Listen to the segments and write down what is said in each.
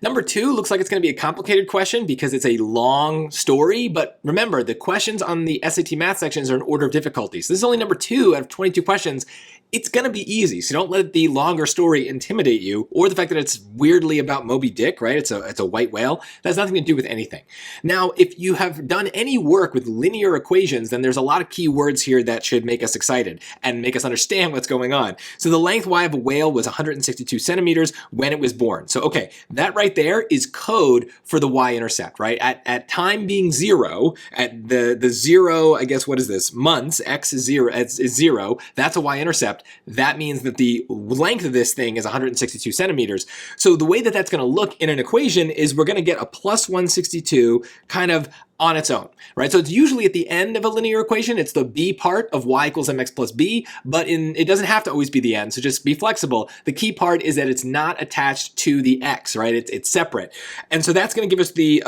Number 2 looks like it's going to be a complicated question because it's a long story, but remember, the questions on the SAT math sections are in order of difficulty. So this is only number 2 out of 22 questions. It's going to be easy, so don't let the longer story intimidate you, or the fact that it's weirdly about Moby Dick, right? It's a white whale. That has nothing to do with anything. Now, if you have done any work with linear equations, then there's a lot of key words here that should make us excited and make us understand what's going on. So the length y of a whale was 162 centimeters when it was born. So okay, that right there is code for the y-intercept, right? At time being 0, at the 0, I guess, what is this? Months, x is 0, that's a y-intercept. That means that the length of this thing is 162 centimeters. So the way that that's going to look in an equation is we're going to get a plus 162 kind of on its own, right? So it's usually at the end of a linear equation, it's the b part of y equals mx plus b, but it doesn't have to always be the end, so just be flexible. The key part is that it's not attached to the x, right? It's separate. And so that's going to give us the,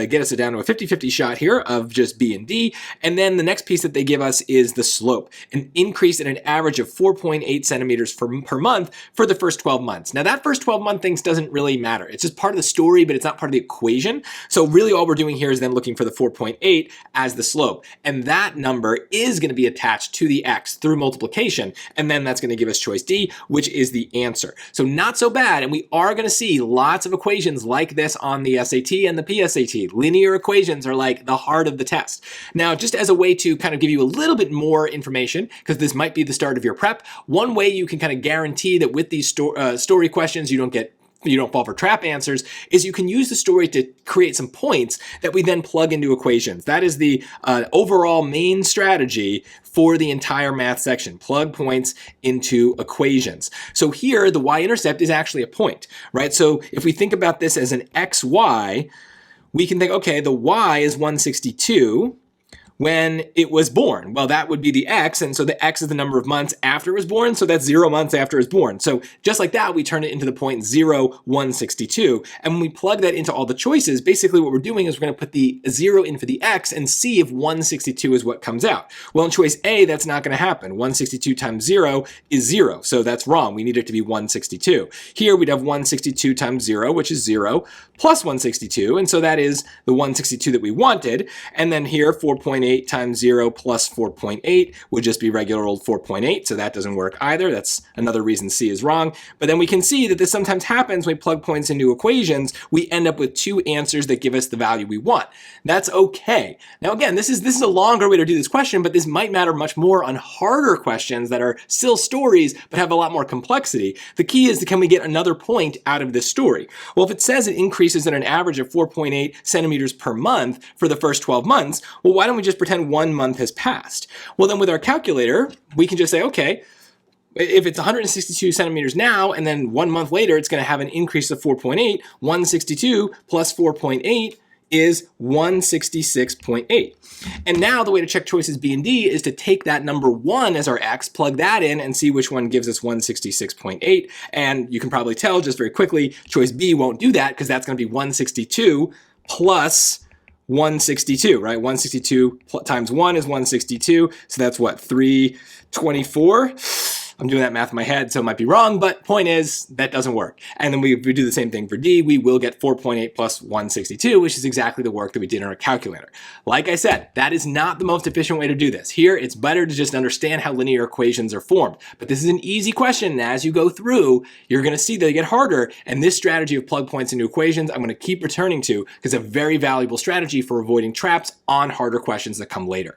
get us down to a 50-50 shot here of just b and d. And then the next piece that they give us is the slope, an increase at an average of 4.8 centimeters per month for the first 12 months. Now that first 12-month thing doesn't really matter. It's just part of the story, but it's not part of the equation. So really all we're doing here is then looking for the 4.8 as the slope. And that number is going to be attached to the x through multiplication. And then that's going to give us choice D, which is the answer. So not so bad. And we are going to see lots of equations like this on the SAT and the PSAT. Linear equations are like the heart of the test. Now, just as a way to kind of give you a little bit more information, because this might be the start of your prep, one way you can kind of guarantee that with these story questions, you don't fall for trap answers, is you can use the story to create some points that we then plug into equations. That is the overall main strategy for the entire math section. Plug points into equations. So here, the y-intercept is actually a point, right? So if we think about this as an xy, we can think, okay, the y is 162. When it was born. Well, that would be the x, and so the x is the number of months after it was born, so that's 0 months after it was born. So just like that, we turn it into the point 0, 162, and when we plug that into all the choices, basically what we're doing is we're going to put the 0 in for the x and see if 162 is what comes out. Well, in choice A, that's not going to happen. 162 times 0 is 0, so that's wrong. We need it to be 162. Here, we'd have 162 times 0, which is 0, plus 162, and so that is the 162 that we wanted, and then here, 4.8 times 0 plus 4.8 would just be regular old 4.8, so that doesn't work either. That's another reason C is wrong. But then we can see that this sometimes happens when we plug points into equations. We end up with 2 answers that give us the value we want. That's okay. Now again, this is a longer way to do this question, but this might matter much more on harder questions that are still stories but have a lot more complexity. The key is, can we get another point out of this story? Well, if it says it increases at an average of 4.8 centimeters per month for the first 12 months, well, why don't we just pretend 1 month has passed? Well, then with our calculator, we can just say, okay, if it's 162 centimeters now, and then 1 month later, it's going to have an increase of 4.8, 162 plus 4.8 is 166.8. And now the way to check choices B and D is to take that number 1 as our x, plug that in, and see which one gives us 166.8. And you can probably tell just very quickly, choice B won't do that because that's going to be 162 plus 162, right? 162 times 1 is 162, so that's what, 324? I'm doing that math in my head, so it might be wrong, but point is, that doesn't work. And then we do the same thing for D, we will get 4.8 plus 162, which is exactly the work that we did in our calculator. Like I said, that is not the most efficient way to do this. Here, it's better to just understand how linear equations are formed. But this is an easy question, and as you go through, you're gonna see they get harder, and this strategy of plug points into equations, I'm gonna keep returning to, because it's a very valuable strategy for avoiding traps on harder questions that come later.